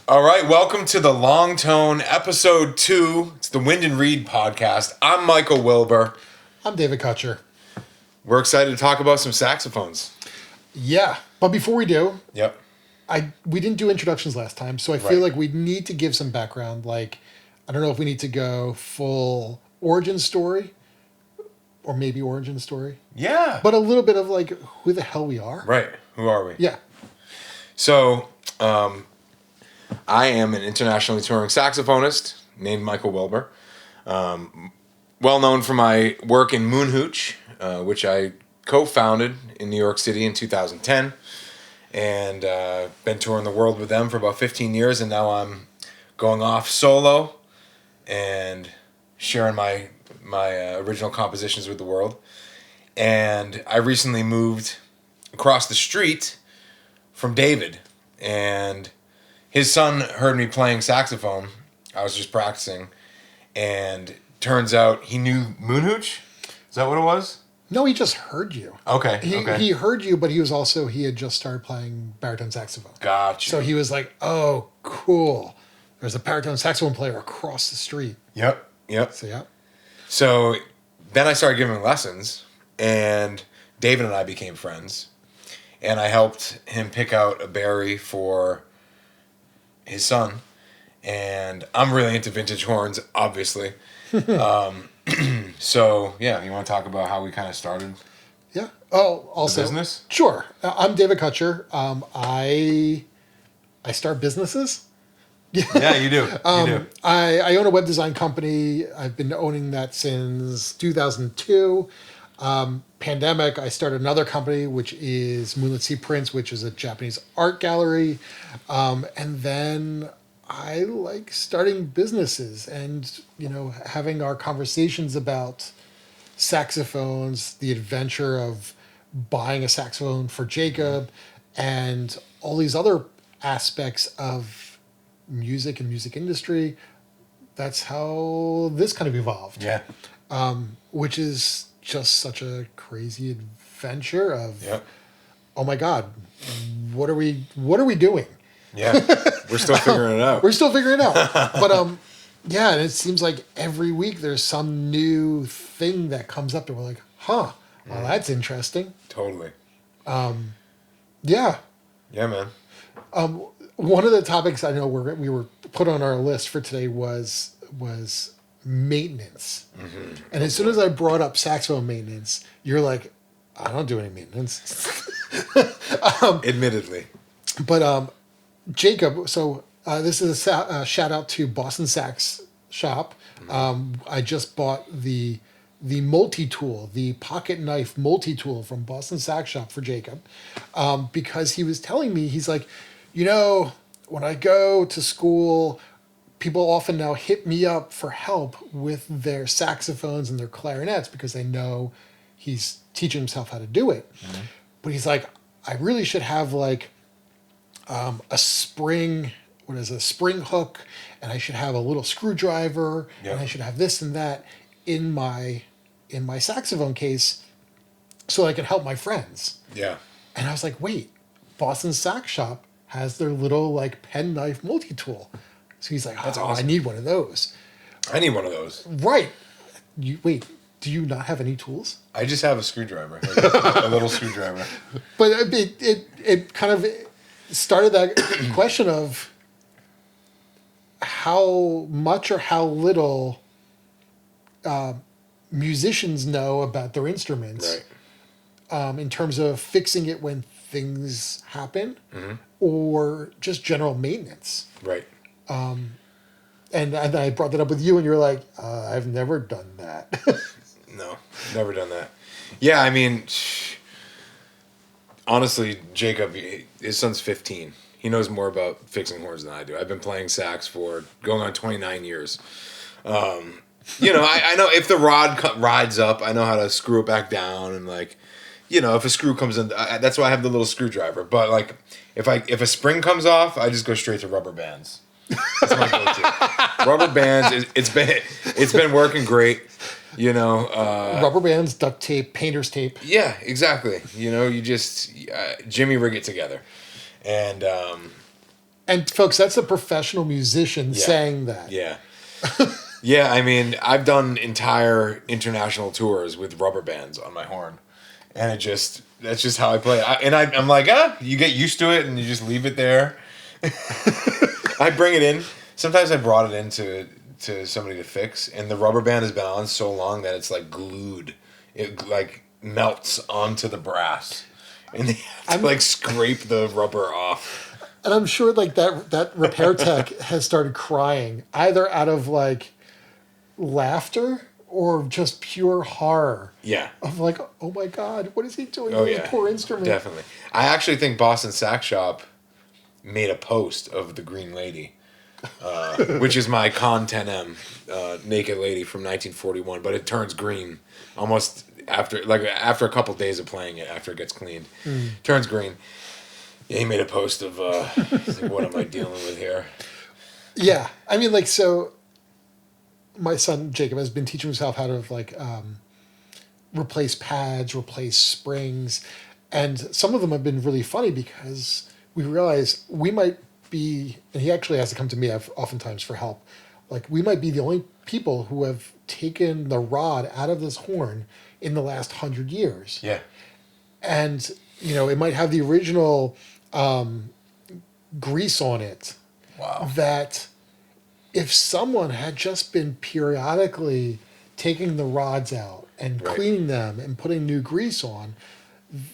All right, welcome to the Long Tone, episode 2. It's the Wind and Reed podcast. I'm Michael Wilbur. I'm David Kutcher. We're excited to talk about some saxophones. Yeah, but before we do, Yep. we didn't do introductions last time, so I feel like we need to give some background. Like, I don't know if we need to go full origin story, or maybe origin story. Yeah. But a little bit of like who the hell we are. Right. Who are we? Yeah. So, I am an internationally touring saxophonist named Michael Wilbur. Well known for my work in Moon Hooch, which I co-founded in New York City in 2010. And been touring the world with them for about 15 years. And now I'm going off solo and sharing my original compositions with the world. And I recently moved across the street from David. And his son heard me playing saxophone. I was just practicing. And turns out he knew Moon Hooch? Is that what it was? No, he just heard you. Okay. He heard you, but he had just started playing baritone saxophone. Gotcha. So he was like, oh, cool. There's a baritone saxophone player across the street. Yep. So, yeah. So then I started giving lessons, and David and I became friends. And I helped him pick out a berry for his son. And I'm really into vintage horns, obviously. So, yeah, you want to talk about how we kind of started? Yeah. Oh, also. The business? Sure. I'm David Kutcher. I start businesses. Yeah, you do. I own a web design company. I've been owning that since 2002. Pandemic, I started another company, which is Moonlit Sea Prints, which is a Japanese art gallery. And then I like starting businesses and, having our conversations about saxophones, the adventure of buying a saxophone for Jacob, and all these other aspects of music and music industry. That's how this kind of evolved. Yeah. Which is just such a crazy adventure of, Yep. oh my God, what are we doing? Yeah. We're still figuring it out. We're still figuring it out. But yeah, and it seems like every week there's some new thing that comes up and we're like, well, that's interesting. Totally. Yeah. Yeah, man. One of the topics I know we were put on our list for today was maintenance. Mm-hmm. And as soon as I brought up saxophone maintenance, you're like, I don't do any maintenance. Admittedly. But Jacob, so this is a shout out to Boston Sax Shop. Mm-hmm. I just bought the multi-tool, the pocket knife multi-tool from Boston Sax Shop for Jacob, because he was telling me, he's like, when I go to school, people often now hit me up for help with their saxophones and their clarinets because they know he's teaching himself how to do it. Mm-hmm. But he's like, I really should have like a spring hook, and I should have a little screwdriver, yep. and I should have this and that in my saxophone case so I can help my friends. Yeah. And I was like, wait, Boston Sax Shop has their little like pen knife multi-tool. So he's like, that's awesome. I need one of those. I need one of those. Right. Wait, do you not have any tools? I just have a screwdriver, like a little screwdriver. But it kind of started that question of how much or how little musicians know about their instruments, right. In terms of fixing it when things happen, mm-hmm. or just general maintenance. Right. And I brought that up with you, and you're like, I've never done that. No, never done that. Yeah, I mean, honestly, Jacob, his son's 15. He knows more about fixing horns than I do. I've been playing sax for going on 29 years. I know if the rod rides up, I know how to screw it back down, and like, if a screw comes in, that's why I have the little screwdriver. But like, if a spring comes off, I just go straight to rubber bands. That's my go-to. Rubber bands. It's been working great. Rubber bands, duct tape, painter's tape. Yeah, exactly. You just Jimmy rig it together, and And folks, that's a professional musician saying that. Yeah. Yeah, I mean, I've done entire international tours with rubber bands on my horn. And that's just how I play. I'm like, you get used to it and you just leave it there. I bring it in. Sometimes I brought it in to somebody to fix, and the rubber band has been on so long that it's like glued. It like melts onto the brass. And they have to scrape the rubber off. And I'm sure like that repair tech has started crying, either out of like laughter or just pure horror. Yeah. Of like, oh my God, what is he doing to this poor instrument? Definitely. I actually think Boston Sax Shop made a post of the Green Lady, which is my Con 10M naked lady from 1941, but it turns green almost after a couple days of playing it, after it gets cleaned. Turns green. Yeah, he made a post of he's like, what am I dealing with here? Yeah. I mean, like, so my son Jacob has been teaching himself how to like replace pads, replace springs, and some of them have been really funny because we realize we might be, and he actually has to come to me oftentimes for help, like we might be the only people who have taken the rod out of this horn in the last 100 years. Yeah. And, you know, it might have the original grease on it. Wow. That if someone had just been periodically taking the rods out and cleaning them and putting new grease on,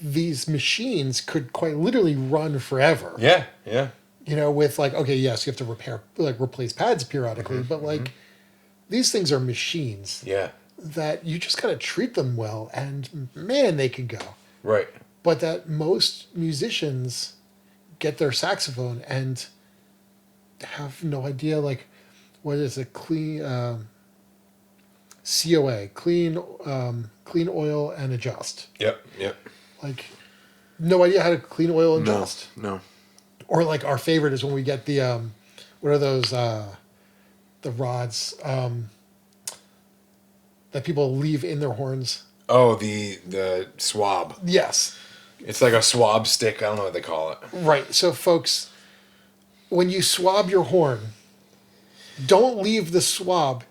these machines could quite literally run forever. Yeah, yeah. You know, with like, okay, yes, you have to replace pads periodically, but like these things are machines. Yeah. That you just gotta treat them well, and man, they can go. Right. But that most musicians get their saxophone and have no idea, like, what is a clean COA, clean oil and adjust. Yep. Like, no idea how to clean oil and adjust. No. Or like our favorite is when we get the what are those the rods that people leave in their horns? Oh, the swab. Yes. It's like a swab stick. I don't know what they call it. Right. So, folks, when you swab your horn, don't leave the swab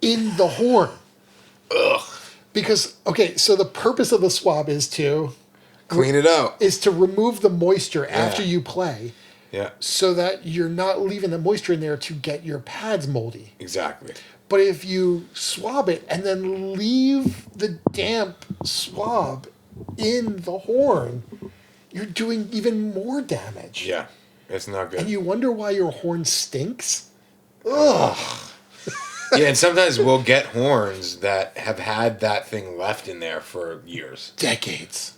in the horn. Ugh. Because, okay, so the purpose of the swab is to clean it out. Is to remove the moisture after you play. Yeah. So that you're not leaving the moisture in there to get your pads moldy. Exactly. But if you swab it and then leave the damp swab in the horn, you're doing even more damage. Yeah. It's not good. And you wonder why your horn stinks? Ugh. Yeah, and sometimes we'll get horns that have had that thing left in there for years. Decades.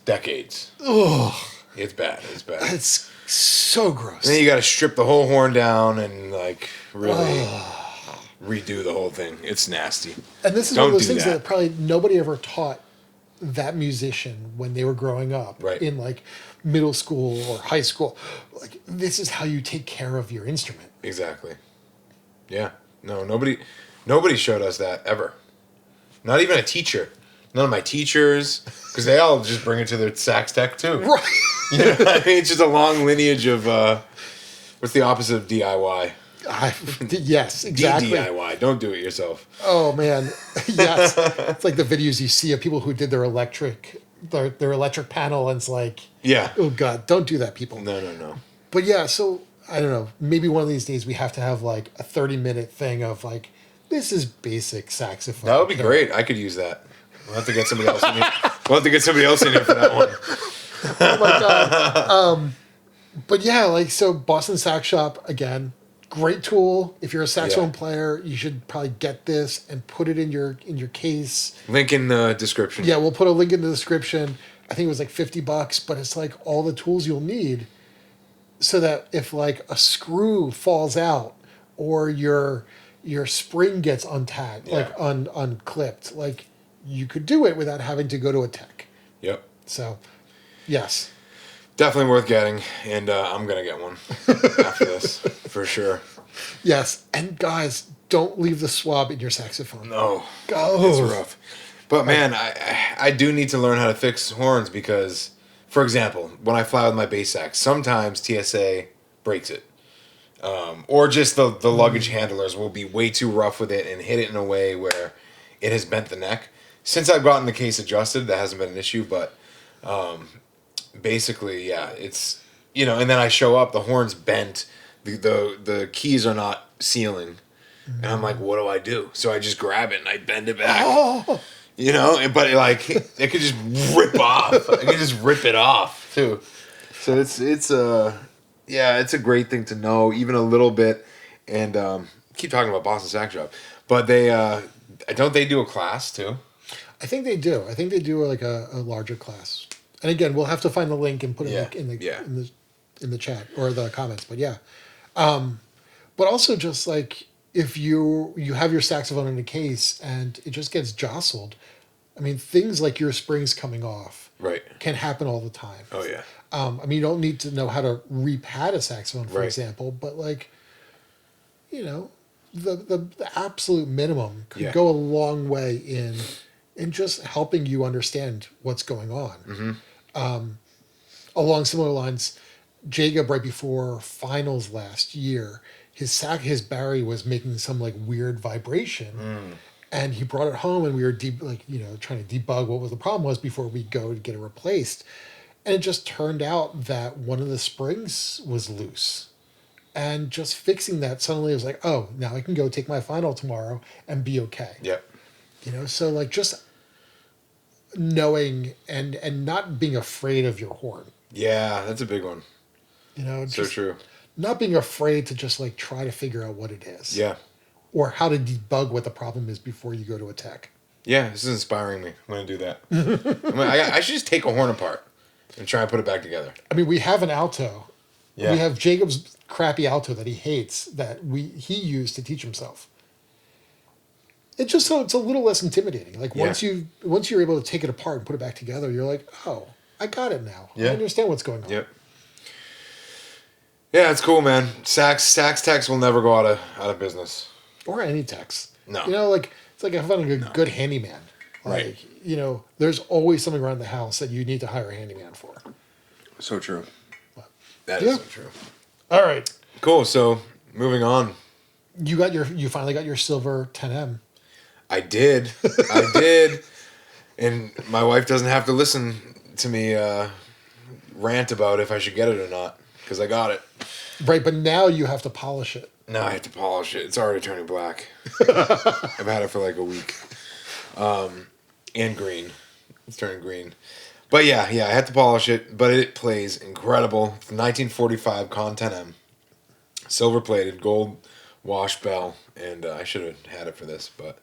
Ugh. It's bad. It's so gross. And then you got to strip the whole horn down and like really redo the whole thing. It's nasty. And this is one of those things that probably nobody ever taught that musician when they were growing up in like middle school or high school. Like, this is how you take care of your instrument. Exactly. Yeah. No, nobody showed us that ever. Not even a teacher. None of my teachers, because they all just bring it to their sax tech too. Right. You know what I mean? It's just a long lineage of, what's the opposite of DIY? Yes, exactly. DIY. Don't do it yourself. Oh, man. Yes. It's like the videos you see of people who did their electric panel, and it's like, oh, God, don't do that, people. No. But yeah, so, I don't know, maybe one of these days we have to have like a 30-minute thing of like, this is basic saxophone. That would be great. I could use that. We'll have to get somebody else in here. For that one. Oh my God. But yeah, like, so Boston Sax Shop, again, great tool. If you're a saxophone player, you should probably get this and put it in your case. Link in the description. Yeah, we'll put a link in the description. I think it was like $50, but it's like all the tools you'll need, so that if like a screw falls out or your spring gets untagged, like unclipped, like you could do it without having to go to a tech. Yep. So, yes. Definitely worth getting, and I'm going to get one after this, for sure. Yes, and guys, don't leave the swab in your saxophone. No. Go. It's rough. But man, I do need to learn how to fix horns because, for example, when I fly with my bass sax, sometimes TSA breaks it. Or just the luggage handlers will be way too rough with it and hit it in a way where it has bent the neck. Since I've gotten the case adjusted, that hasn't been an issue, but basically, yeah, it's, and then I show up, the horn's bent, the keys are not sealing, and I'm like, what do I do? So I just grab it and I bend it back. Oh. But it could just rip off. I could just rip it off too. So it's a great thing to know, even a little bit. And keep talking about Boston Sax Shop, but don't they do a class too? I think they do. I think they do like a larger class. And again, we'll have to find the link and put it in the chat or the comments. But yeah, but also just like if you have your saxophone in a case and it just gets jostled, I mean, things like your springs coming off can happen all the time. Oh yeah. I mean, you don't need to know how to repad a saxophone, for example, but like, the absolute minimum could go a long way in just helping you understand what's going on. Mm-hmm. Along similar lines, Jacob, right before finals last year, his Barry was making some like weird vibration, and he brought it home, and we were trying to debug what the problem was before we go to get it replaced, and it just turned out that one of the springs was loose, and just fixing that suddenly was like, oh, now I can go take my final tomorrow and be okay. Yep. So like just knowing and not being afraid of your horn. Yeah, that's a big one. So true. Not being afraid to just like try to figure out what it is. Yeah. Or how to debug what the problem is before you go to a tech. Yeah, this is inspiring me. I'm going to do that. I should just take a horn apart and try and put it back together. I mean, we have an alto. Yeah. We have Jacob's crappy alto that he hates that he used to teach himself. It's just so it's a little less intimidating. Like once you're able to take it apart and put it back together, you're like, oh, I got it now. Yeah. I understand what's going on. Yep. Yeah, it's cool, man. Sax techs will never go out of business. Or any techs. No. It's like having a good handyman. Like, there's always something around the house that you need to hire a handyman for. So true. That is so true. All right. Cool. So moving on. You finally got your silver 10M. I did. And my wife doesn't have to listen to me rant about if I should get it or not, because I got it. Right, but now you have to polish it. Now I have to polish it. It's already turning black. I've had it for like a week. And green. It's turning green. But yeah, I had to polish it, but it plays incredible. It's 1945 Con 10M. Silver plated, gold wash bell, and I should have had it for this, but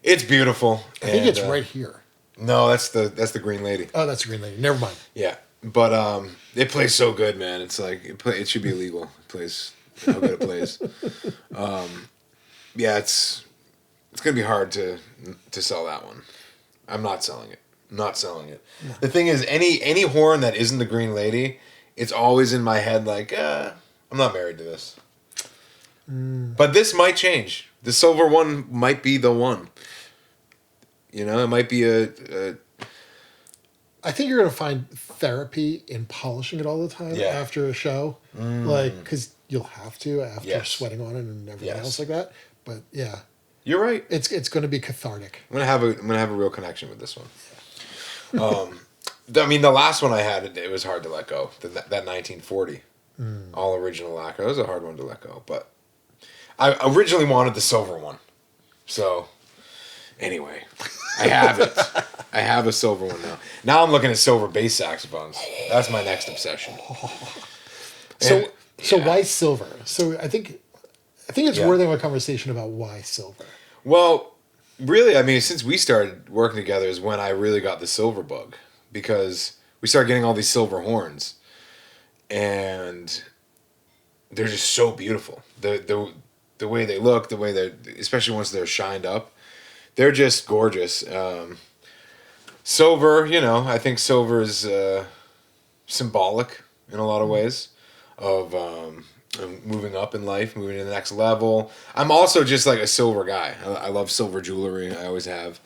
it's beautiful. I think it's right here. No, that's the Green Lady. Oh, that's the Green Lady. Never mind. Yeah, but it plays so good, man. It's like it should be illegal. It plays how good it plays. Yeah, it's gonna be hard to sell that one. I'm not selling it. No. The thing is, any horn that isn't the Green Lady, it's always in my head like, I'm not married to this. But this might change. The silver one might be the one. It might be a I think you're going to find therapy in polishing it all the time after a show. Because you'll have to after sweating on it and everything else like that. But yeah. You're right. It's going to be cathartic. I'm gonna have a real connection with this one. I mean, the last one I had, it was hard to let go. That 1940, all original lacquer. It was a hard one to let go, but I originally wanted the silver one. So, anyway, I have it. I have a silver one now. Now I'm looking at silver bass saxophones. That's my next obsession. So why silver? So I think it's worthy of a conversation about why silver. Well, really, I mean, since we started working together is when I really got the silver bug, because we started getting all these silver horns, and they're just so beautiful. The way they look, the way they're, especially once they're shined up, they're just gorgeous. Silver, I think silver is symbolic in a lot of ways of moving up in life, moving to the next level. I'm also just like a silver guy. I love silver jewelry. I always have.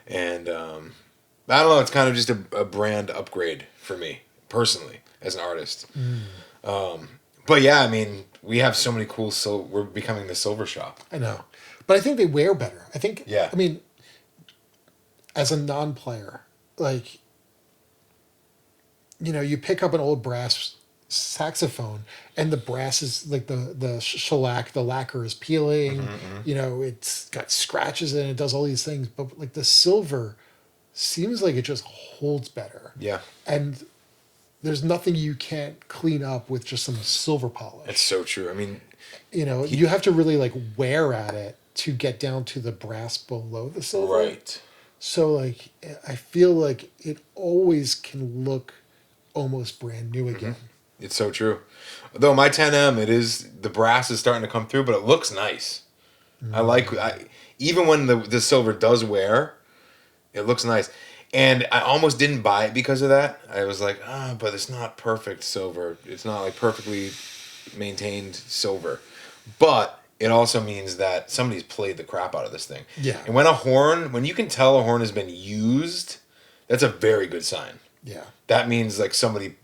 And I don't know, it's kind of just a brand upgrade for me, personally, as an artist. But yeah, I mean, we have so many cool. So we're becoming the silver shop. I know, but I think they wear better. I think. Yeah. I mean, as a non-player, like, you know, you pick up an old brass saxophone and the brass is like the shellac, the lacquer is peeling, you know, it's got scratches and it does all these things, but like the silver seems like it just holds better. Yeah. And there's nothing you can't clean up with just some silver polish. It's so true. I mean, you know, you have to really like wear at it to get down to the brass below the silver. right. So like I feel like it always can look almost brand new again. It's so true. Though my 10M, the brass is starting to come through, but it looks nice. Even when the silver does wear, it looks nice. And I almost didn't buy it because of that. I was like, but it's not perfect silver. It's not like perfectly maintained silver. But it also means that somebody's played the crap out of this thing. Yeah. And when you can tell a horn has been used, that's a very good sign. Yeah. That means like somebody,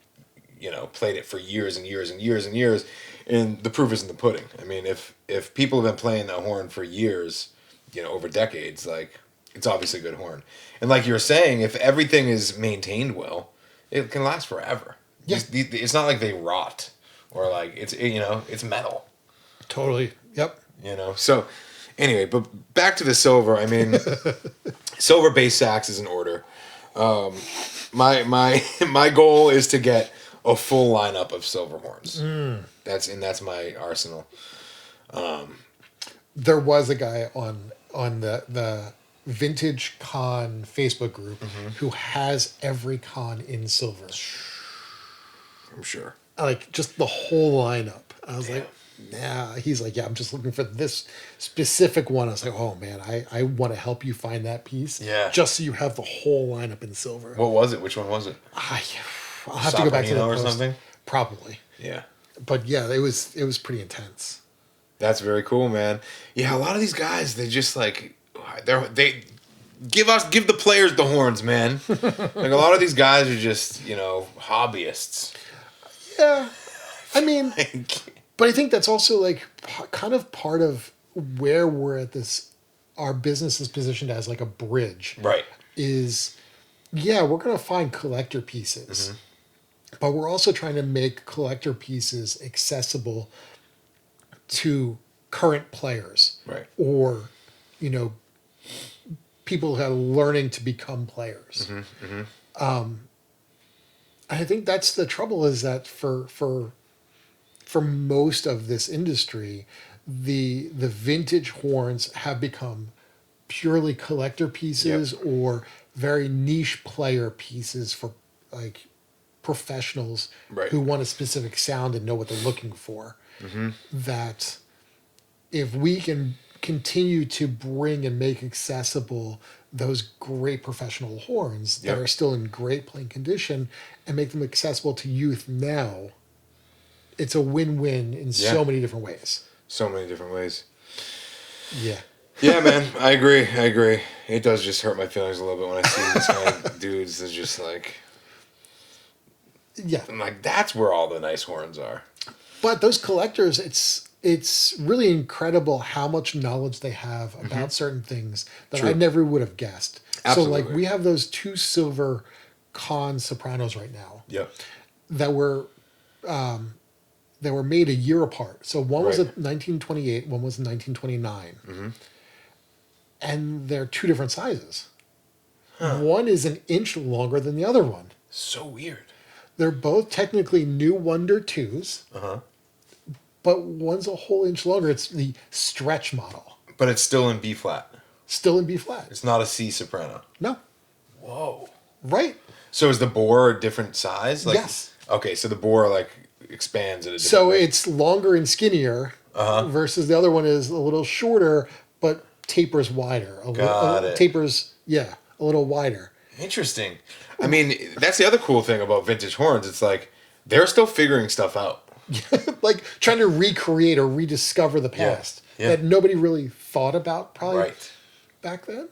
played it for years and years and years and years, and the proof is in the pudding. I mean, if people have been playing that horn for years, over decades, like it's obviously a good horn. And like you were saying, if everything is maintained well, it can last forever. Yeah. It's not like they rot or like it's metal. Totally. Yep. So anyway, but back to the silver. I mean, silver bass sax is in order. My goal is to get a full lineup of silver horns. That's my arsenal. There was a guy on the Vintage Con Facebook group who has every con in silver. I'm sure. Like just the whole lineup. I was like, nah. He's like, yeah, I'm just looking for this specific one. I was like, oh man, I want to help you find that piece. Yeah. Just so you have the whole lineup in silver. What was it? Which one was it? I'll have to go back to the or post. something. Probably. Yeah. But yeah, it was pretty intense. That's very cool, man. Yeah, a lot of these guys, they just like they give the players the horns, man. Like a lot of these guys are just hobbyists. Yeah, I mean, but I think that's also like kind of part of where we're at this. Our business is positioned as like a bridge, Right. We're gonna find collector pieces, but we're also trying to make collector pieces accessible to current players, Right. or people who are learning to become players. I think that's the trouble, is that for most of this industry, the vintage horns have become purely collector pieces or very niche player pieces for like professionals who want a specific sound and know what they're looking for. That if we can continue to bring and make accessible those great professional horns that are still in great playing condition and make them accessible to youth now, it's a win-win in so many different ways. So many different ways. Yeah. Yeah, man, I agree. It does just hurt my feelings a little bit when I see these kind of dudes that's just like... Yeah. I'm like, that's where all the nice horns are. But those collectors, it's really incredible how much knowledge they have about certain things that I never would have guessed. Absolutely. So like we have those two silver con sopranos right now. Yep. That were made a year apart. So one was in 1928, one was in 1929. And they're two different sizes. One is an inch longer than the other one. So weird. They're both technically new Wonder 2s. But one's a whole inch longer. It's the stretch model. But it's still in B flat. Still in B flat. It's not a C soprano. No. Whoa. Right. So is the bore a different size? Like, yes. Okay, so the bore like expands at a different So rate. it's longer and skinnier versus the other one is a little shorter but tapers wider. Got it. Tapers, a little wider. Interesting. I mean, that's the other cool thing about vintage horns. It's like they're still figuring stuff out. Like trying to recreate or rediscover the past that nobody really thought about probably back then.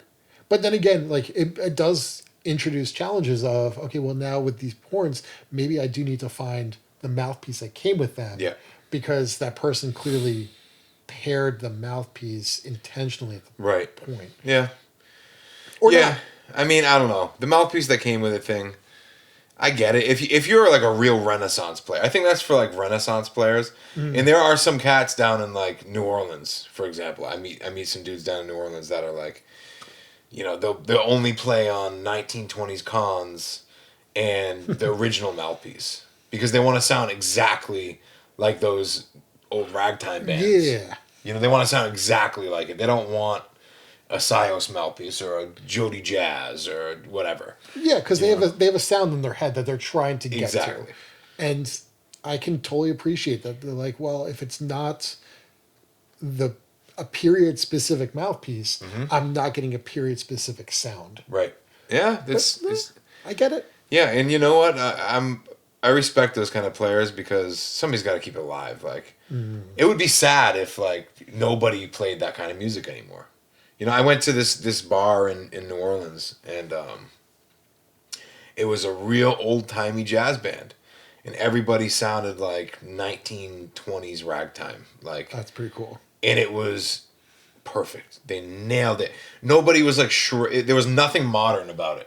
But then again, like it does introduce challenges of, okay, well now with these horns, maybe I do need to find the mouthpiece that came with them. Yeah. because that person clearly paired the mouthpiece intentionally at the Right. point. Yeah. Or yeah. not. I mean, I don't know. The mouthpiece that came with it thing, I get it. If you're like a real Renaissance player, I think that's for like Renaissance players. And there are some cats down in like New Orleans, for example. I meet some dudes down in New Orleans that are like, you know, they'll only play on 1920s cons and the original mouthpiece because they want to sound exactly like those old ragtime bands. Yeah. You know, they want to sound exactly like it. They don't want a Sios mouthpiece or a Jody Jazz or whatever. Yeah, because they have a sound in their head that they're trying to get Exactly. to. And I can totally appreciate that. They're like, well, if it's not a period specific mouthpiece, I'm not getting a period specific sound. Right. Yeah, it's I get it. yeah, and you know what? I respect those kind of players because somebody's got to keep it alive. Like, it would be sad if like nobody played that kind of music anymore. You know, I went to this bar in New Orleans, and it was a real old timey jazz band, and everybody sounded like 1920s ragtime. Like, That's pretty cool. and it was perfect. They nailed it. Nobody was like sure. There was nothing modern about it.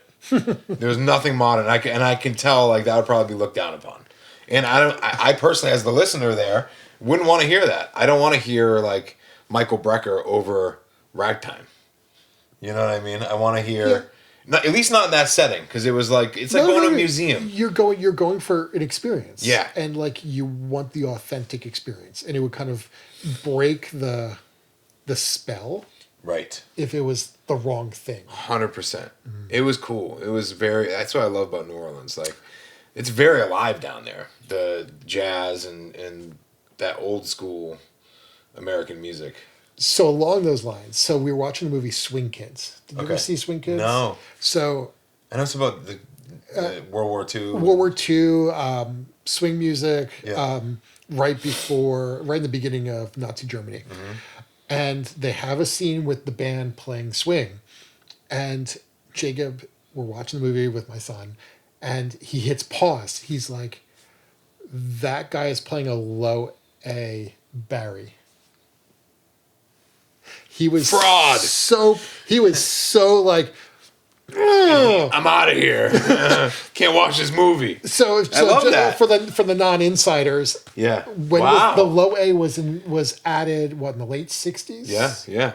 There was nothing modern. I can tell like that would probably be looked down upon. And I personally, as the listener there, wouldn't want to hear that. I don't want to hear like Michael Brecker over ragtime. You know what I mean? I want to hear, not, at least not in that setting, because it was like it's like going to a museum. You're going for an experience. Yeah. And like you want the authentic experience, and it would kind of break the spell Right. if it was the wrong thing. 100%. It was cool. It was very. That's what I love about New Orleans. Like, it's very alive down there. The jazz and that old school American music. So along those lines, so we were watching the movie Swing Kids. Did you ever see Swing Kids? No. So I know it's about the World War II. World War II, swing music, Yeah. right in the beginning of Nazi Germany. And they have a scene with the band playing swing. And Jacob, we're watching the movie with my son, and he hits pause. He's like, that guy is playing a low A Barry. He was Fraud. He was so like, "Ugh." I'm out of here. Can't watch this movie. So love just that. for the non-insiders, Yeah. when wow. the low A was added, what, in the late 60s? Yeah. Yeah.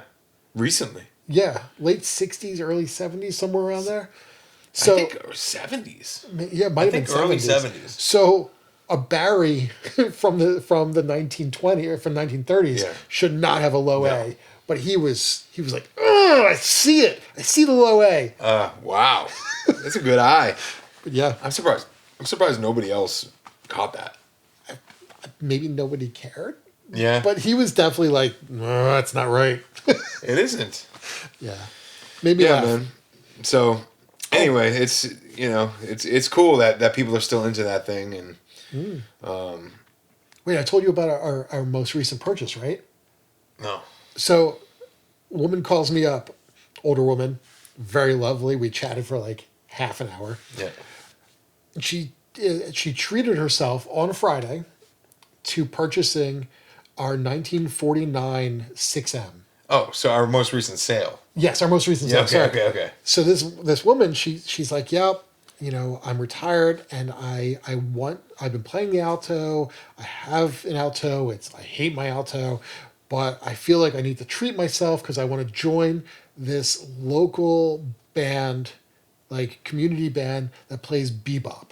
Recently. Yeah, late 60s, early 70s, somewhere around there. So I think it was 70s. yeah, it might have been early 70s. 70s. So a Barry from the 1920s or from 1930s Yeah. should not have a low No. A, but he was like, oh, I see it. I see the low A. Wow. That's a good eye. But yeah, I'm surprised. I'm surprised nobody else caught that. maybe nobody cared. Yeah. But he was definitely like, no, that's not right. It isn't. Yeah. Maybe Yeah, laugh. man. So anyway, it's it's cool that people are still into that thing and Wait, I told you about our most recent purchase, right? no. So, a woman calls me up, older woman, very lovely. We chatted for like half an hour. Yeah. She treated herself on a Friday to purchasing our 1949 6M. Oh, so our most recent sale. Yes, our most recent Yeah. sale. Okay. Sorry. Okay. So this woman, she's like, yep, I'm retired and I've been playing the alto. I have an alto. I hate my alto, but I feel like I need to treat myself because I want to join this local band, like community band that plays bebop.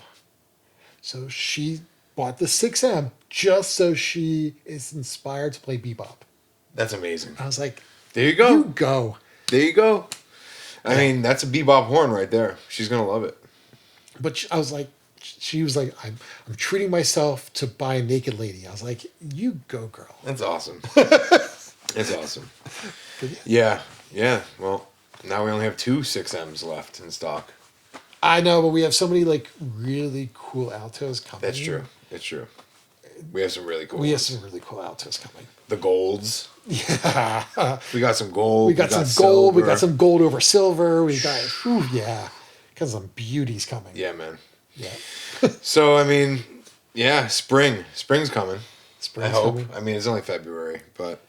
So she bought the 6M just so she is inspired to play bebop. That's amazing. I was like, There you go. you go. There you go. I mean, that's a bebop horn right there. She's gonna love it. But she was like, I'm treating myself to buy a naked lady. I was like, you go, girl. That's awesome. That's awesome. Yeah. Yeah. Well, now we only have 2 6Ms left in stock. I know, but we have so many like really cool altos coming. That's true. It's true. We have some really cool. We have ones. some really cool altos coming. The golds. Yeah. We got some gold. We got some gold. We silver. got some gold over silver. We got, yeah. Got some beauties coming. Yeah, man. Yeah. So I mean, yeah, spring's coming. I hope. I mean, it's only February, but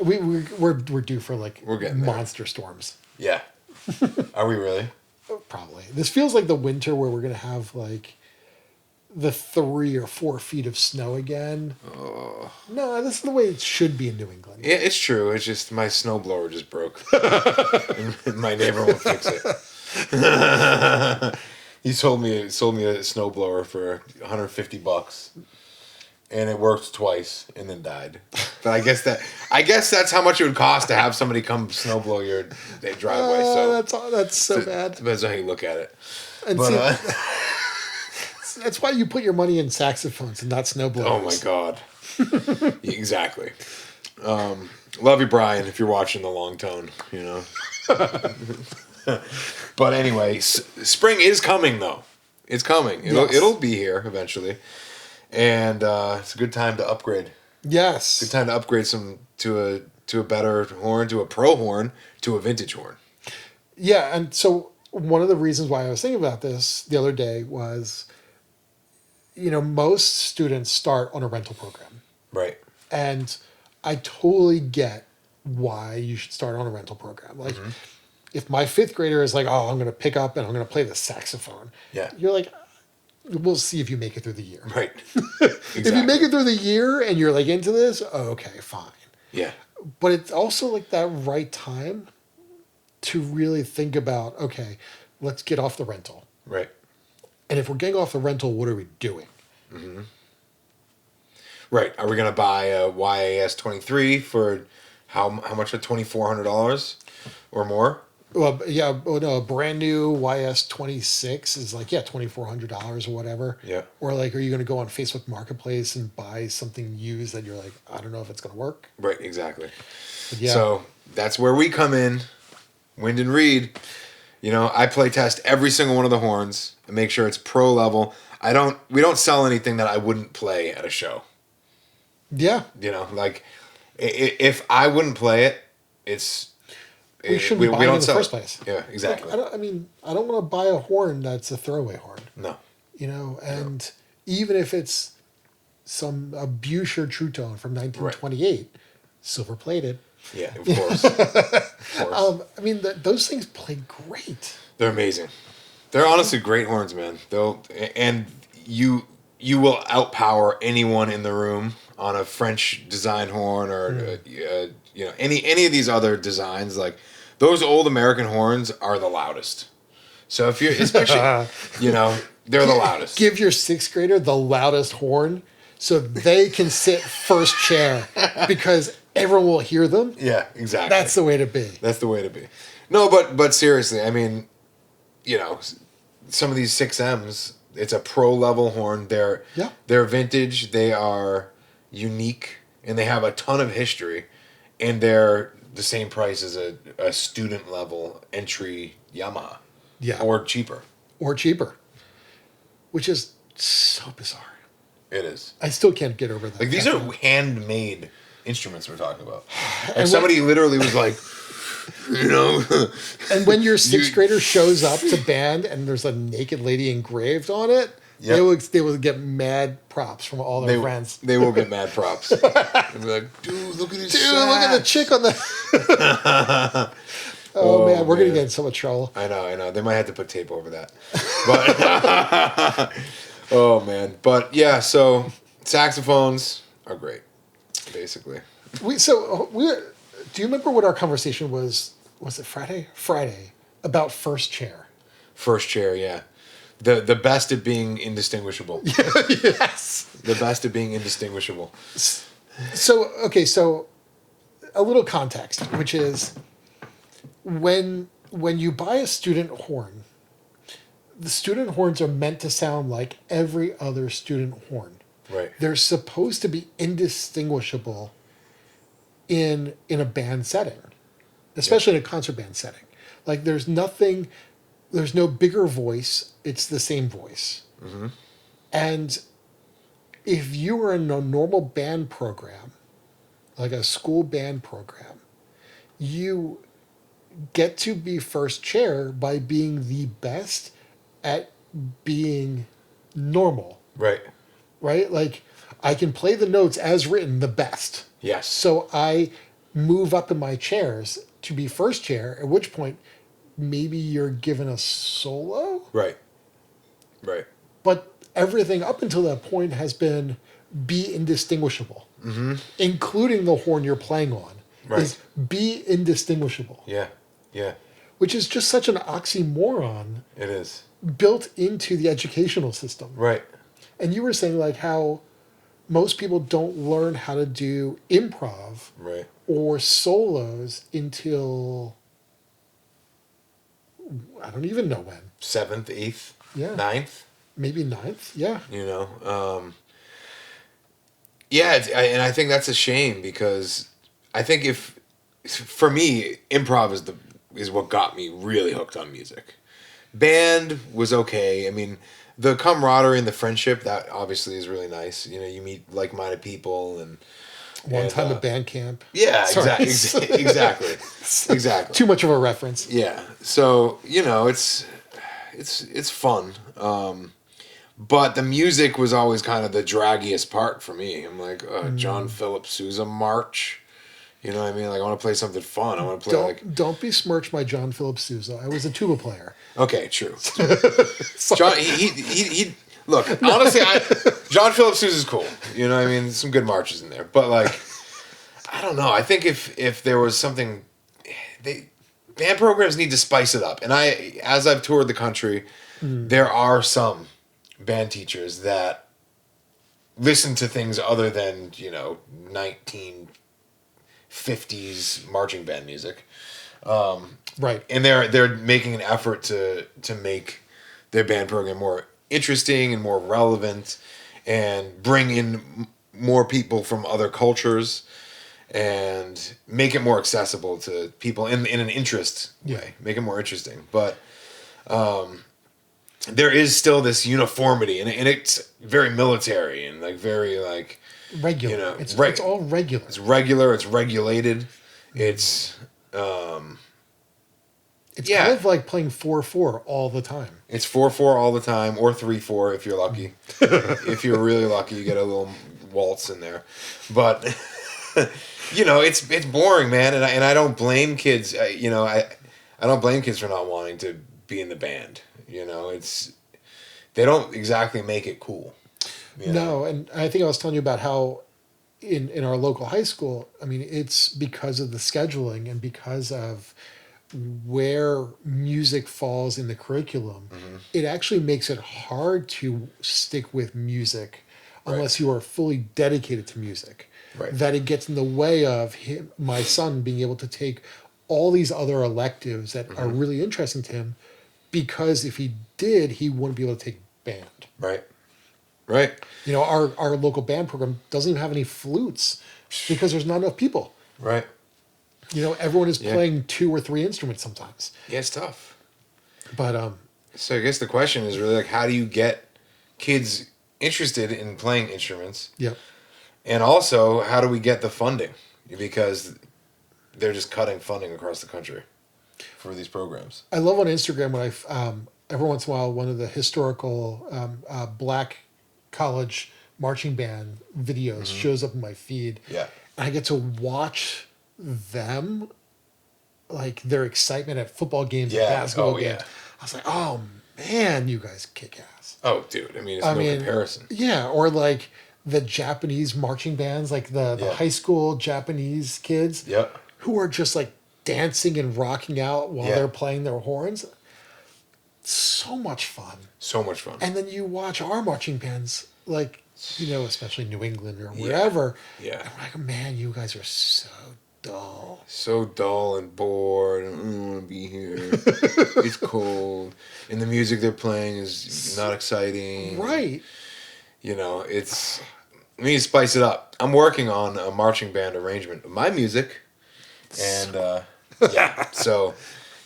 We're due for like we're getting there. monster storms. Yeah. Are we really? Probably. This feels like the winter where we're gonna have like the 3 or 4 feet of snow again. Oh. No, this is the way it should be in New England. Yeah, it's true. It's just my snowblower just broke. And my neighbor won't fix it. He sold me a snowblower for $150, and it worked twice and then died. But I guess that's how much it would cost to have somebody come snowblow your driveway. So that's so bad. Depends on how you look at it. And But that's why you put your money in saxophones and not snowblowers. oh my god, exactly. Love you, Brian, if you're watching the long tone. You know. But anyway, spring is coming though. It's coming. It'll be here eventually, and it's a good time to upgrade. Yes. Good time to upgrade to a better horn, to a pro horn, to a vintage horn. Yeah, and so one of the reasons why I was thinking about this the other day was, most students start on a rental program. Right. And I totally get why you should start on a rental program. Like, if my 5th grader is like, oh, I'm going to pick up and I'm going to play the saxophone. Yeah. You're like, we'll see if you make it through the year. Right. Exactly. If you make it through the year and you're like into this, okay, fine. Yeah. But it's also like that right time to really think about, okay, let's get off the rental. Right. And if we're getting off the rental, what are we doing? Mm-hmm. Right. Are we going to buy a YAS 23 for how much? $2,400 or more? Well, yeah. Oh, no, a brand new YS 26 is like, $2,400 or whatever. Yeah. Or like, are you going to go on Facebook Marketplace and buy something used that you're like, I don't know if it's going to work? Right. Exactly. But yeah. So that's where we come in. Wind and Reed. I play test every single one of the horns and make sure it's pro level. We don't sell anything that I wouldn't play at a show. Yeah. Like if I wouldn't play it, we shouldn't buy it in the first place. Yeah, exactly. Like, I don't want to buy a horn that's a throwaway horn. No. And even if it's a Buescher True Tone from 1928, silver plated. Yeah, of course. Of course. Those things play great. They're amazing. They're honestly great horns, man. You will outpower anyone in the room on a French design horn or any of these other designs. Like those old American horns are the loudest. So if you're especially they're the loudest. Give your 6th grader the loudest horn so they can sit first chair because everyone will hear them. Yeah, exactly. That's the way to be. That's the way to be. No, but seriously, I mean, some of these 6Ms, it's a pro level horn. They're vintage. They are unique, and they have a ton of history, and they're the same price as a student level entry Yamaha. Yeah. Or cheaper. Which is so bizarre. It is. I still can't get over that. Like these are handmade instruments we're talking about. Like somebody literally was like, And when your 6th grader shows up to band and there's a naked lady engraved on it, they will get mad props from all their friends. They will get mad props. They'll be like, dude, look at his sax. Look at the chick on the... Oh, man, we're going to get in so much trouble. I know. They might have to put tape over that. But oh, man. But, yeah, so saxophones are great, basically. Do you remember what our conversation was? Was it Friday? Friday, about first chair. First chair, yeah. The best at being indistinguishable. Yes. The best at being indistinguishable. So a little context, which is when you buy a student horn, the student horns are meant to sound like every other student horn. Right. They're supposed to be indistinguishable in a band setting, especially in a concert band setting. Like there's no bigger voice. It's the same voice. Mm-hmm. And if you were in a normal band program, like a school band program, you get to be first chair by being the best at being normal. Right. Right? Like, I can play the notes as written the best. Yes. So I move up in my chairs to be first chair, at which point maybe you're given a solo. Right. Right. But everything up until that point has been be indistinguishable, including the horn you're playing on. Right. Is be indistinguishable. Yeah. Yeah. Which is just such an oxymoron It is. built into the educational system. Right. And you were saying like how most people don't learn how to do improv Right. or solos until I don't even know when. 7th, 8th, Yeah. 9th. Maybe ninth. Yeah. You know. Yeah, and I think that's a shame because I think if for me improv is what got me really hooked on music. Band was okay. I mean, the camaraderie and the friendship that obviously is really nice. You know, you meet like-minded people and One time at band camp. Yeah, Sorry. exactly. Too much of a reference. Yeah. So, you know, it's fun. But the music was always kind of the draggiest part for me. I'm like, John Philip Sousa March. You know what I mean? Like, I want to play something fun. I want to play Don't besmirch my John Philip Sousa. I was a tuba player. Okay, true. John, he look, honestly, John Philip Sousa is cool. You know what I mean? Some good marches in there. But, like, I don't know. I think if there was something... band programs need to spice it up. And as I've toured the country, there are some band teachers that listen to things other than, you know, 1950s marching band music. Right. And they're making an effort to make their band program more interesting and more relevant and bring in more people from other cultures and make it more accessible to people in an interest way. Make it more interesting. But there is still this uniformity, and it's very military and like very like regular. You know, it's all regular. It's regular. It's regulated. It's kind of like playing 4/4 all the time. It's 4/4 all the time, or 3/4 if you're lucky. If you're really lucky, you get a little waltz in there, but you know it's boring, man, and I don't blame kids. You know, I don't blame kids for not wanting to be in the band. You know, they don't exactly make it cool. You know? No, and I think I was telling you about how in our local high school, I mean, it's because of the scheduling and because of where music falls in the curriculum, it actually makes it hard to stick with music unless you are fully dedicated to music. Right. That it gets in the way of my son being able to take all these other electives that are really interesting to him, because if he did, he wouldn't be able to take band. Right. You know, our local band program doesn't even have any flutes because there's not enough people. Right. You know, everyone is playing 2 or 3 instruments sometimes. Yeah, it's tough. But so I guess the question is really like, how do you get kids interested in playing instruments? Yep. And also, how do we get the funding? Because they're just cutting funding across the country for these programs. I love on Instagram when every once in a while one of the historical black college marching band videos shows up in my feed. Yeah. And I get to watch them, like their excitement at football games and basketball games. I was like, oh man, you guys kick ass. Oh, dude. I mean, it's no comparison. Yeah, or like the Japanese marching bands, like the high school Japanese kids who are just like dancing and rocking out while they're playing their horns. So much fun. So much fun. And then you watch our marching bands, like, you know, especially New England or wherever. Yeah. And we're like, man, you guys are so dull. So dull and bored. I don't want to be here. It's cold. And the music they're playing is not exciting. Right. You know, we need to spice it up. I'm working on a marching band arrangement of my music. And, so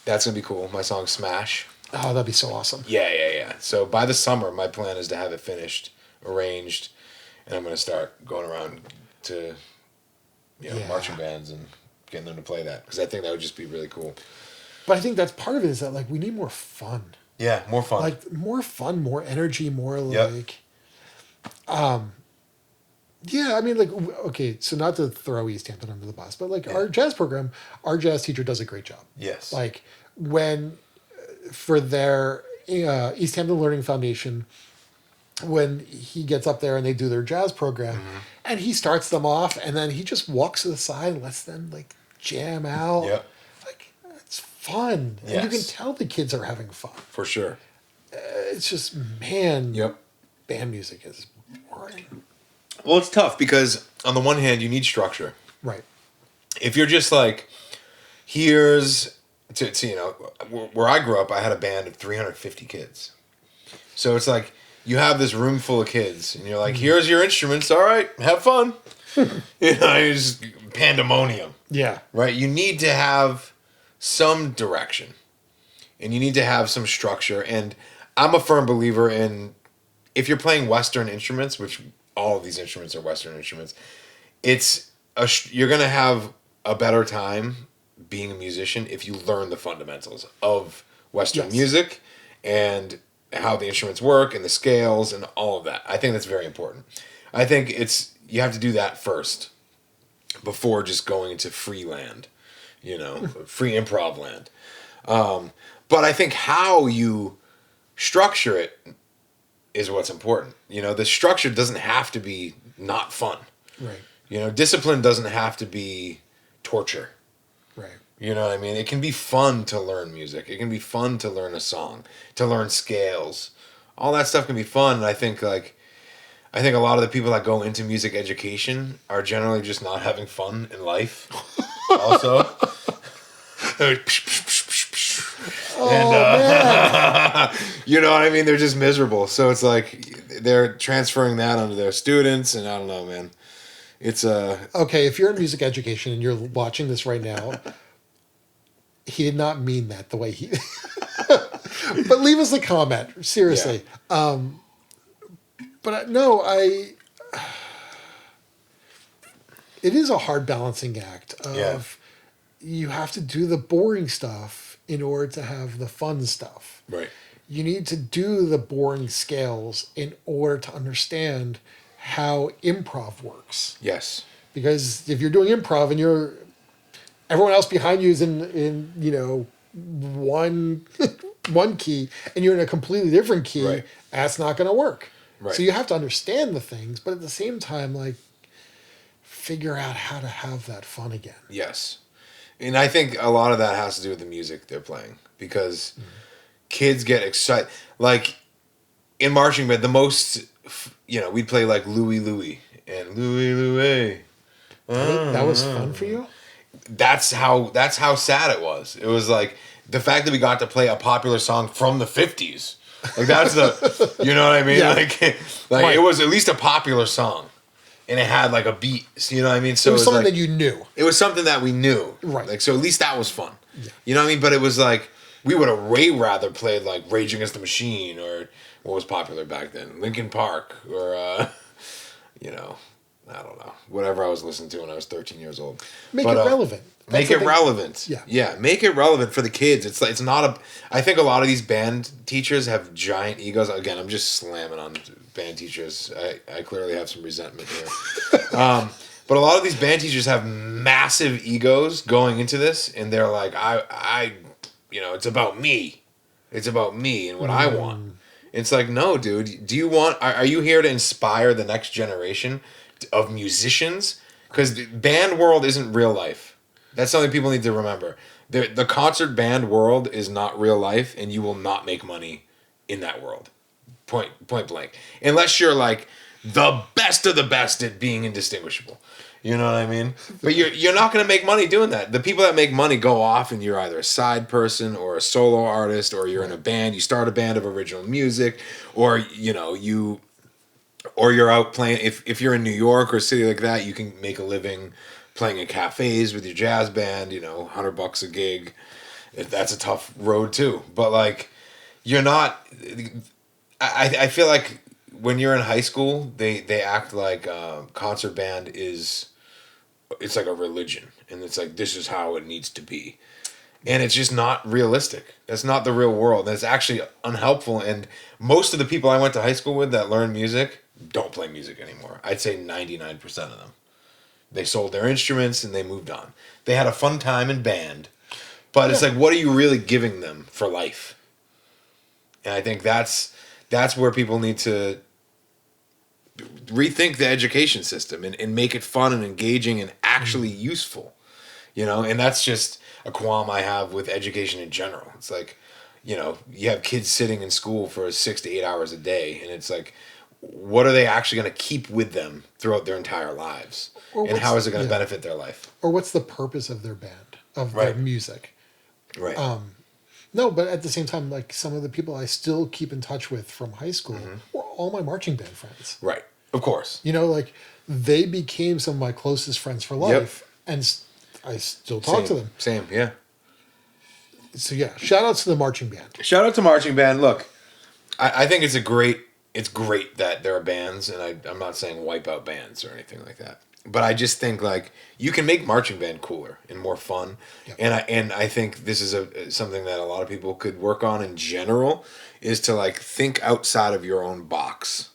that's going to be cool. My song Smash. Oh, that'd be so awesome. Yeah. So by the summer, my plan is to have it finished, arranged, and I'm going to start going around to, marching bands and getting them to play that, because I think that would just be really cool. But I think that's part of it, is that, like, we need more fun. Yeah, more fun. Like, more fun, more energy, more like... Yeah, I mean, like, okay, so not to throw East Hampton under the bus, but like our jazz program, our jazz teacher does a great job. Yes. Like when for their East Hampton Learning Foundation, when he gets up there and they do their jazz program, and he starts them off, and then he just walks to the side and lets them like jam out. Yep. Like it's fun, and you can Yes. tell the kids are having fun. For sure. It's just man, Yep. band music is boring. Well, it's tough because on the one hand, you need structure. Right. If you're just like, here's to where I grew up, I had a band of 350 kids. So it's like you have this room full of kids, and you're like, here's your instruments. All right, have fun. It's pandemonium. Yeah. Right? You need to have some direction, and you need to have some structure. And I'm a firm believer in, if you're playing Western instruments, which all of these instruments are Western instruments, you're gonna have a better time being a musician if you learn the fundamentals of Western music and how the instruments work and the scales and all of that. I think that's very important. I think you have to do that first before just going into free land, free improv land. But I think how you structure it is what's important. The structure doesn't have to be not fun. Right. Discipline doesn't have to be torture. Right. You know what I mean? It can be fun to learn music. It can be fun to learn a song, to learn scales. All that stuff can be fun. And I think a lot of the people that go into music education are generally just not having fun in life. Also. Man. You know what I mean? They're just miserable. So it's like they're transferring that onto their students, and I don't know, man. It's Okay, if you're in music education and you're watching this right now, he did not mean that the way he. But leave us a comment, seriously. Yeah. But no, it is a hard balancing act of you have to do the boring stuff in order to have the fun stuff. Right. You need to do the boring scales in order to understand how improv works. Yes. Because if you're doing improv and everyone else behind you is in one one key and you're in a completely different key, right. That's not going to work. Right. So you have to understand the things, but at the same time, like, figure out how to have that fun again. Yes. And I think a lot of that has to do with the music they're playing, because kids get excited. Like in marching band, the most, we'd play like Louie Louie and Louie Louie. That was fun for you? That's how sad it was. It was like the fact that we got to play a popular song from the 50s. Like that's you know what I mean? Yeah. Like Right. It was at least a popular song. And it had like a beat, you know what I mean? So it was something like, that you knew. It was something that we knew. Right. Like, so at least that was fun. Yeah. You know what I mean? But it was like, we would have way rather played like Rage Against the Machine, or what was popular back then, Linkin Park, or, I don't know, whatever I was listening to when I was 13 years old. Make it relevant. Make it relevant. Yeah. Yeah. Make it relevant for the kids. It's not I think a lot of these band teachers have giant egos. Again, I'm just slamming on band teachers. I clearly have some resentment here. But a lot of these band teachers have massive egos going into this, and they're like, it's about me. It's about me and what I want. It's like, no, dude. Are you here to inspire the next generation of musicians? Because the band world isn't real life. That's something people need to remember. The concert band world is not real life, and you will not make money in that world. Point blank. Unless you're like the best of the best at being indistinguishable. You know what I mean? But you're not going to make money doing that. The people that make money go off, and you're either a side person or a solo artist, or you're in a band. You start a band of original music, or or you're out playing. If you're in New York or a city like that, you can make a living playing in cafes with your jazz band. $100 a gig. That's a tough road too. But like, you're not. I feel like when you're in high school, they act like concert band it's like a religion, and it's like, this is how it needs to be, and it's just not realistic. That's not the real world. That's actually unhelpful. And most of the people I went to high school with that learned music, don't play music anymore. I'd say 99% of them. They sold their instruments and they moved on. They had a fun time in band, but it's like, what are you really giving them for life? And I think that's where people need to rethink the education system and make it fun and engaging and actually useful, you know? And that's just a qualm I have with education in general. It's like, you know, you have kids sitting in school for 6 to 8 hours a day, and it's like, what are they actually going to keep with them throughout their entire lives? And how is it going to benefit their life? Or what's the purpose of their band, of their music? Right. No, but at the same time, like some of the people I still keep in touch with from high school were all my marching band friends. Right. Of course. You know, like they became some of my closest friends for life, and I still talk to them. Same, yeah. So yeah, shout out to the marching band. Shout out to marching band. Look, I think it's great that there are bands, and I'm not saying wipe out bands or anything like that. But I just think like you can make marching band cooler and more fun, and I think this is something that a lot of people could work on in general, is to like think outside of your own box.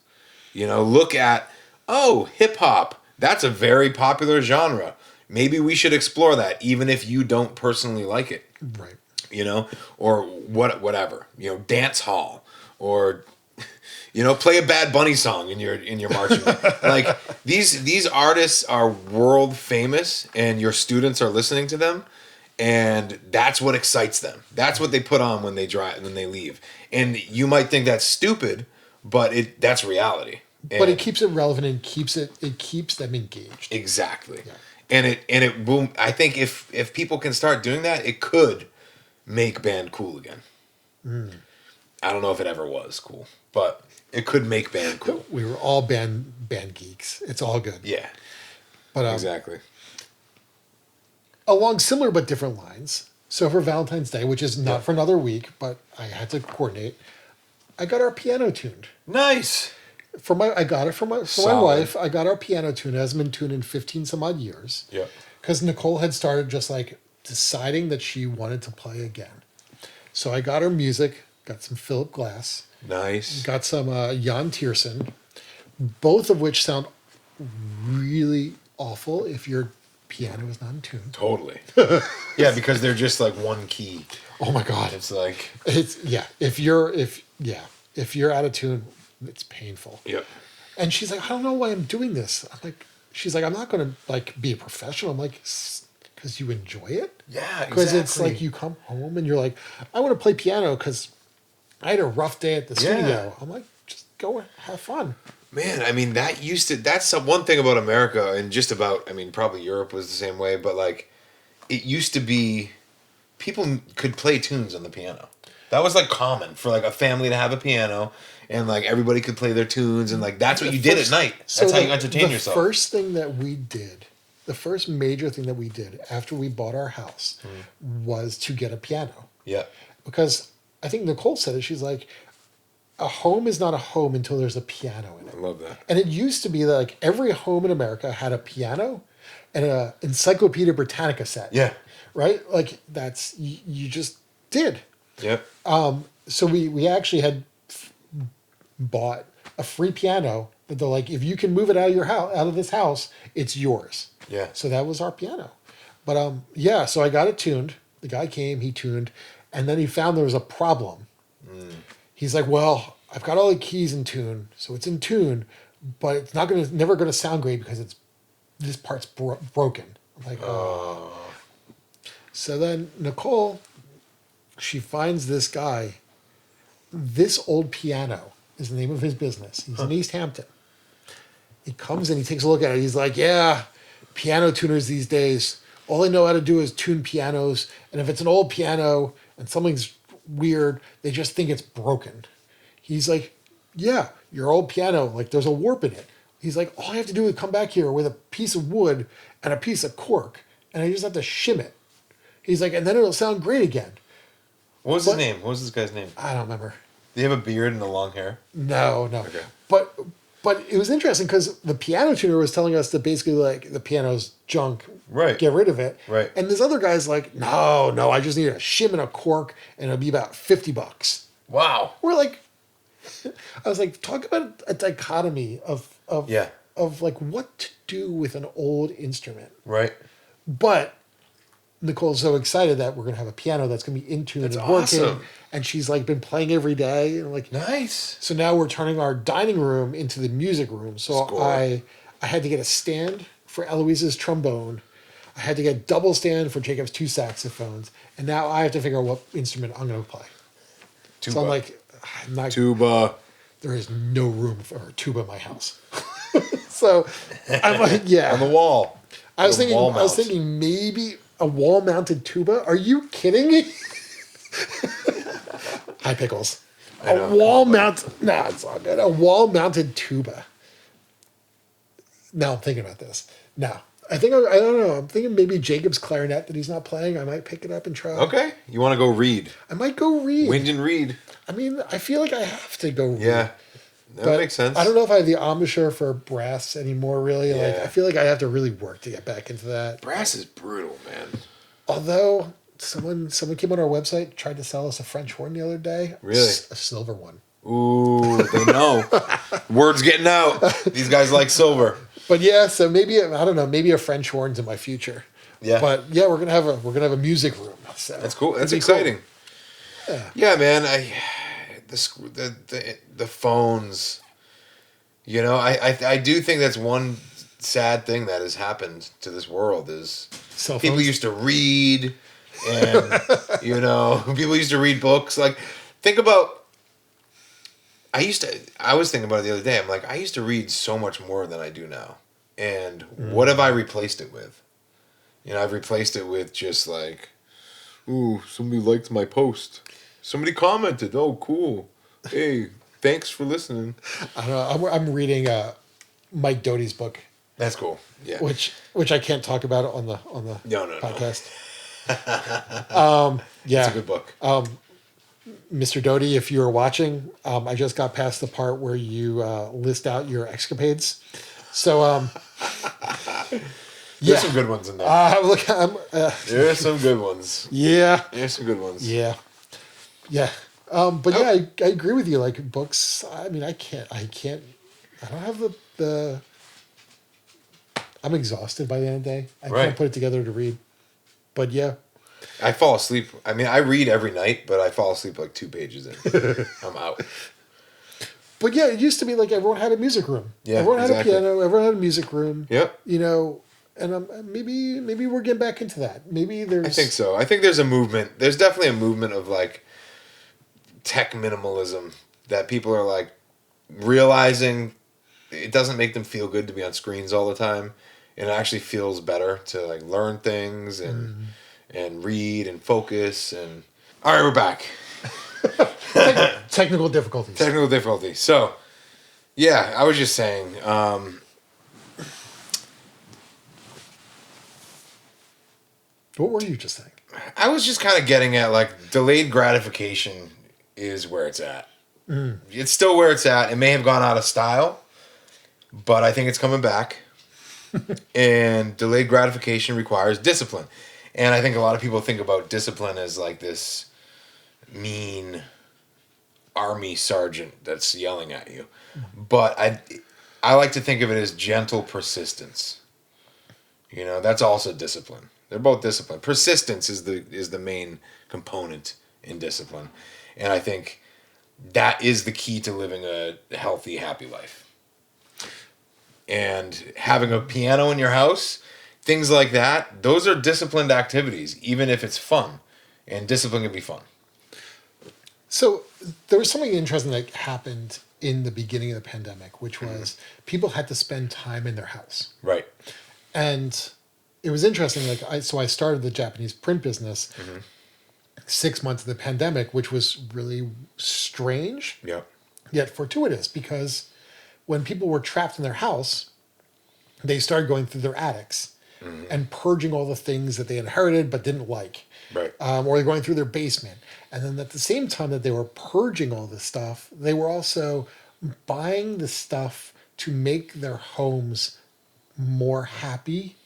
You know, look at hip hop. That's a very popular genre. Maybe we should explore that, even if you don't personally like it. Right. You know, or whatever. You know, dance hall, or you know, play a Bad Bunny song in your marching band. Like these artists are world famous, and your students are listening to them, and that's what excites them. That's what they put on when they leave. And you might think that's stupid, but that's reality. But it keeps it relevant and keeps them engaged. Exactly. Yeah. And it will. I think if people can start doing that, it could make band cool again. I don't know if it ever was cool, but it could make band cool. We were all band geeks. It's all good. Yeah. But exactly. Along similar but different lines. So for Valentine's Day, which is not for another week, but I had to coordinate, I got our piano tuned. Nice. I got it for my wife. I got our piano tuned. It hasn't been tuned in 15 some odd years. Yeah. Because Nicole had started just like deciding that she wanted to play again. So I got her music, got some Philip Glass. Nice. Got some Jan Tiersen, both of which sound really awful if your piano is not in tune. Totally. Yeah, because they're just like one key. Oh my God. It's like if you're out of tune, it's painful. Yep. And she's like, I don't know why I'm doing this. She's like, I'm not going to like be a professional. I'm like, because you enjoy it? Yeah, exactly. Because it's like you come home and you're like, I want to play piano because I had a rough day at the studio. I'm like, just go and have fun. Man, I mean, that's one thing about America, and just about, I mean, probably Europe was the same way, but like, it used to be, people could play tunes on the piano. That was like common for like a family to have a piano, and like everybody could play their tunes, and like that's what you did at night. That's how you entertain yourself. The first major thing that we did after we bought our house was to get a piano. Yeah. Because I think Nicole said it. She's like, a home is not a home until there's a piano in it. I love that. And it used to be that like every home in America had a piano and an Encyclopedia Britannica set. Yeah. Right? Like that's, you just did. Yep. So we actually had bought a free piano, but they're like, if you can move it out of your house, out of this house, it's yours. Yeah. So that was our piano. But so I got it tuned. The guy came, he tuned, and then he found there was a problem. He's like, well, I've got all the keys in tune, so it's in tune, but it's never gonna sound great because this part's broken. I'm like, oh. So then Nicole, she finds this guy. This Old Piano is the name of his business. He's in East Hampton. He comes in, he takes a look at it. He's like, yeah, piano tuners these days, all they know how to do is tune pianos. And if it's an old piano and something's weird, they just think it's broken. He's like, yeah, your old piano, like there's a warp in it. He's like, all I have to do is come back here with a piece of wood and a piece of cork, and I just have to shim it. He's like, and then it'll sound great again. What was his name? What was this guy's name? I don't remember. Did he have a beard and the long hair? No. Okay. But it was interesting because the piano tuner was telling us that basically like the piano's junk, right? Get rid of it, right? And this other guy's like, no, I just need a shim and a cork, and it'll be about $50. Wow. We're like, I was like, talk about a dichotomy of like what to do with an old instrument. Right. But Nicole's so excited that we're gonna have a piano that's gonna be in tune and working, awesome. and she's like been playing every day, and like Nice. so now we're turning our dining room into the music room. So Score. I had to get a stand for Eloise's trombone. I had to get a double stand for Jacob's 2 saxophones, and now I have to figure out what instrument I'm gonna play. Tuba. So I'm like, I'm not. Tuba. There is no room for a tuba in my house. So I'm like, yeah. On the wall. I was Wall mount. thinking maybe a wall-mounted tuba. Are you kidding me? Hi, Pickles. I know. A wall-mounted. Nah, it's all good. A wall-mounted tuba. Now I'm thinking about this. Now I don't know. I'm thinking maybe Jacob's clarinet that he's not playing. I might pick it up and try. Okay. You want to go read? I might go read. Wind and read. I mean, I feel like I have to go read. Yeah. That But makes sense. I don't know if I have the embouchure for brass anymore, really. Like, Yeah. I feel like I have to really work to get back into that. Brass is brutal, man. Although, someone came on our website, tried to sell us a French horn the other day. Really? A silver one. Ooh, they know. Word's getting out. These guys like silver. But yeah, so maybe, I don't know, maybe a French horn's in my future. Yeah. But yeah, we're gonna have a music room. So That's cool. That's it'd be cool. exciting. Yeah, man. The phones. You know, I do think that's one sad thing that has happened to this world is Cell people phones. used to read, and people used to read books. Like, think about. I was thinking about it the other day. I'm like, I used to read so much more than I do now, and what have I replaced it with? I've replaced it with just like, ooh, somebody liked my post. Somebody commented. Oh, cool. Hey, thanks for listening. I don't know. I'm reading Mike Doty's book, That's cool. Yeah. which I can't talk about on the No. podcast. Yeah, It's a good book. Mr. Doty, if you're watching, I just got past the part where you list out your escapades. So, There's some good ones in there. There's some good ones. Yeah. There's some good ones. Yeah. Yeah. But yeah, I agree with you. Like books, I mean, I don't have the I'm exhausted by the end of the day. I can't put it together to read. But yeah. I fall asleep. I mean, I read every night, but I fall asleep like 2 pages in. I'm out. But yeah, it used to be like everyone had a music room. Yeah, everyone had exactly. a piano. Everyone had a music room. Yep. And maybe we're getting back into that. Maybe there's. I think so. I think there's a movement. There's definitely a movement of like tech minimalism that people are like realizing it doesn't make them feel good to be on screens all the time, and it actually feels better to like learn things and read and focus. And all right, we're back. Technical difficulties. Technical difficulty. So, yeah, I was just saying. What were you just saying? I was just kind of getting at like delayed gratification is where it's at. It's still where it's at. It may have gone out of style, but I think it's coming back. And delayed gratification requires discipline. And I think a lot of people think about discipline as like this mean army sergeant that's yelling at you. But I like to think of it as gentle persistence. That's also discipline. They're both discipline. Persistence is the main component in discipline. And I think that is the key to living a healthy, happy life. And having a piano in your house, things like that, those are disciplined activities, even if it's fun. And discipline can be fun. So there was something interesting that happened in the beginning of the pandemic, which was people had to spend time in their house. Right. And it was interesting. I started the Japanese print business 6 months of the pandemic, which was really strange, yet fortuitous, because when people were trapped in their house, they started going through their attics and purging all the things that they inherited but didn't like. Right. Or they're going through their basement. And then at the same time that they were purging all this stuff, they were also buying the stuff to make their homes more happy,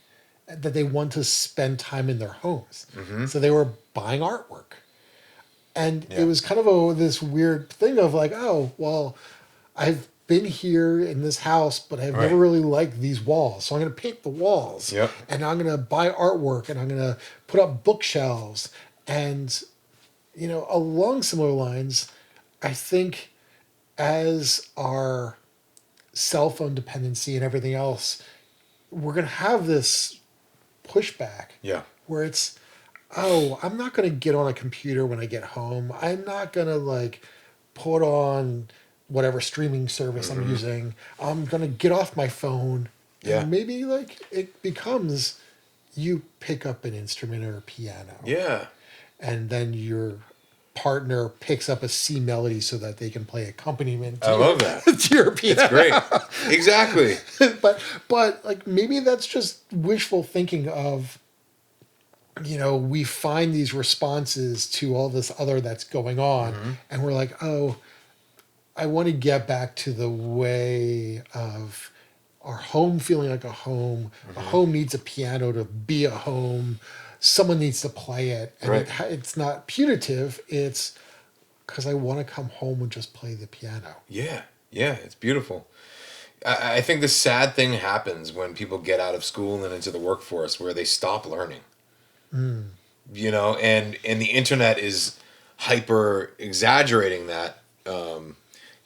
that they want to spend time in their homes. So they were buying artwork. And Yeah. it was kind of this weird thing of like, oh, well, I've been here in this house, but I've never Right. really liked these walls. So I'm going to paint the walls. Yep. And I'm going to buy artwork and I'm going to put up bookshelves. And, along similar lines, I think as our cell phone dependency and everything else, we're going to have this pushback Yeah. where it's, oh, I'm not going to get on a computer when I get home. I'm not going to put on whatever streaming service I'm using. I'm going to get off my phone. Yeah. And maybe it becomes you pick up an instrument or a piano. Yeah. And then your partner picks up a C melody so that they can play accompaniment I love that. to your piano. It's great. Exactly. but maybe that's just wishful thinking of, we find these responses to all this other that's going on, and we're like, oh, I want to get back to the way of our home feeling like a home. A home needs a piano to be a home. Someone needs to play it, and Right. it's not punitive. It's because I want to come home and just play the piano. Yeah. Yeah. It's beautiful. I think the sad thing happens when people get out of school and into the workforce where they stop learning. And the internet is hyper exaggerating that. We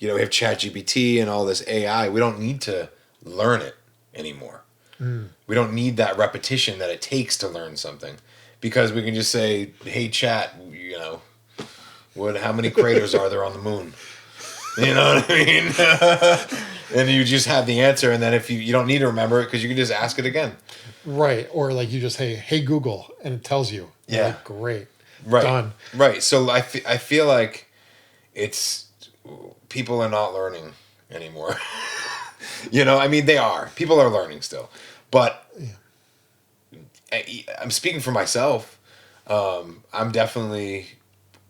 have ChatGPT and all this AI. We don't need to learn it anymore. We don't need that repetition that it takes to learn something, because we can just say, "Hey, chat, how many craters are there on the moon?" You know what I mean? And you just have the answer, and then if you don't need to remember it because you can just ask it again. Right. Or you just say, hey, Google, and it tells you. Yeah. Like, great. Right. Done. Right. So I feel like people are not learning anymore. They are. People are learning still. But I'm speaking for myself. I'm definitely,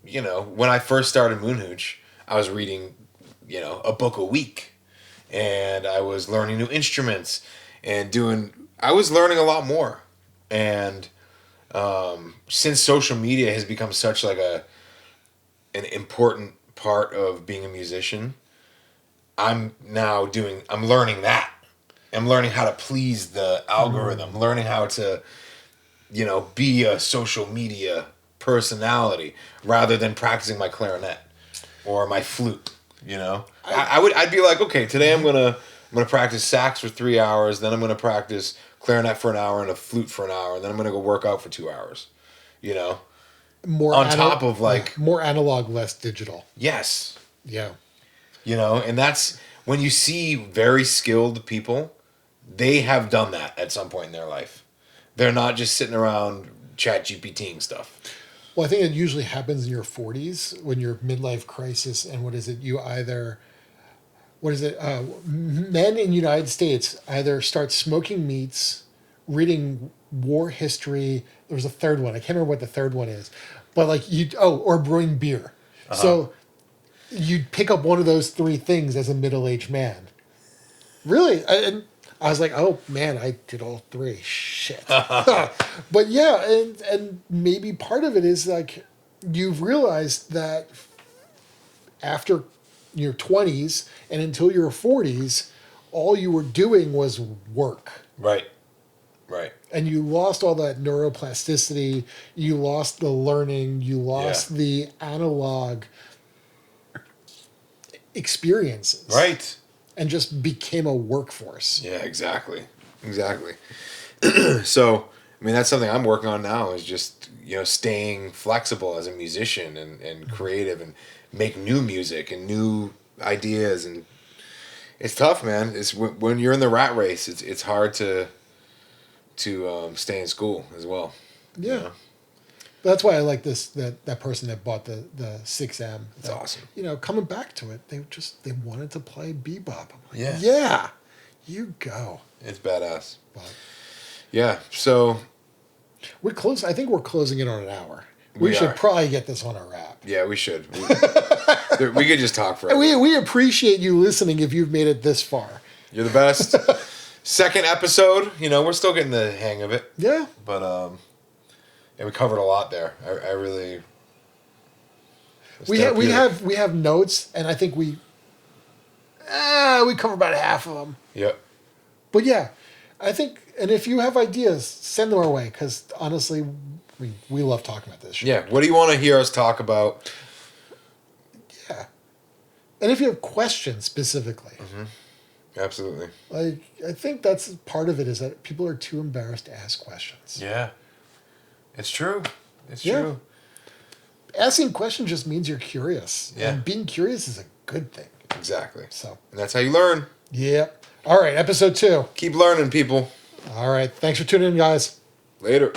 when I first started Moon Hooch, I was reading, a book a week. And I was learning new instruments and I was learning a lot more. And since social media has become such an important part of being a musician, I'm learning that. I'm learning how to please the algorithm, learning how to, be a social media personality rather than practicing my clarinet or my flute, I'd be like, okay, today I'm gonna practice sax for 3 hours, then I'm gonna practice clarinet for an hour and a flute for an hour, and then I'm gonna go work out for 2 hours, More on top of more analog, less digital. yes, Yeah. and that's when you see very skilled people, they have done that at some point in their life. They're not just sitting around chat GPTing stuff. Well, I think it usually happens in your 40s when you're midlife crisis, and men in the United States either start smoking meats, reading war history. There was a third one. I can't remember what the third one is, but or brewing beer. So you'd pick up one of those three things as a middle-aged man. Really, and I was like, oh man, I did all three. Shit. But yeah, and maybe part of it is you've realized that after your 20s and until your 40s, all you were doing was work. Right. And you lost all that neuroplasticity, you lost the learning, you lost the analog experiences. Right. And just became a workforce. Yeah, exactly. So, that's something I'm working on now is just, staying flexible as a musician and creative and make new music and new ideas. And it's tough, man. It's when you're in the rat race, it's hard to stay in school as well. Yeah. That's why I like that person that bought the 6M. It's awesome. Coming back to it, they wanted to play bebop. I'm like, Yeah. Yeah, you go. It's badass. But Yeah. So we're close. I think we're closing in on an hour. We should probably get this on a wrap. yeah, we should. We could just talk forever. We appreciate you listening if you've made it this far. You're the best. Second episode, we're still getting the hang of it. Yeah. But yeah, we covered a lot there. I really We have notes, and I think we cover about half of them. Yep. But yeah, I think, and if you have ideas, send them our way, because honestly, we love talking about this shit. Yeah. What do you want to hear us talk about? Yeah. And if you have questions specifically, Absolutely. like, I think that's part of it, is that people are too embarrassed to ask questions. Yeah. It's true. It's Yeah. true. Asking questions just means you're curious. Yeah. And being curious is a good thing. Exactly. So. And that's how you learn. Yeah. All right, episode 2. Keep learning, people. All right. Thanks for tuning in, guys. Later.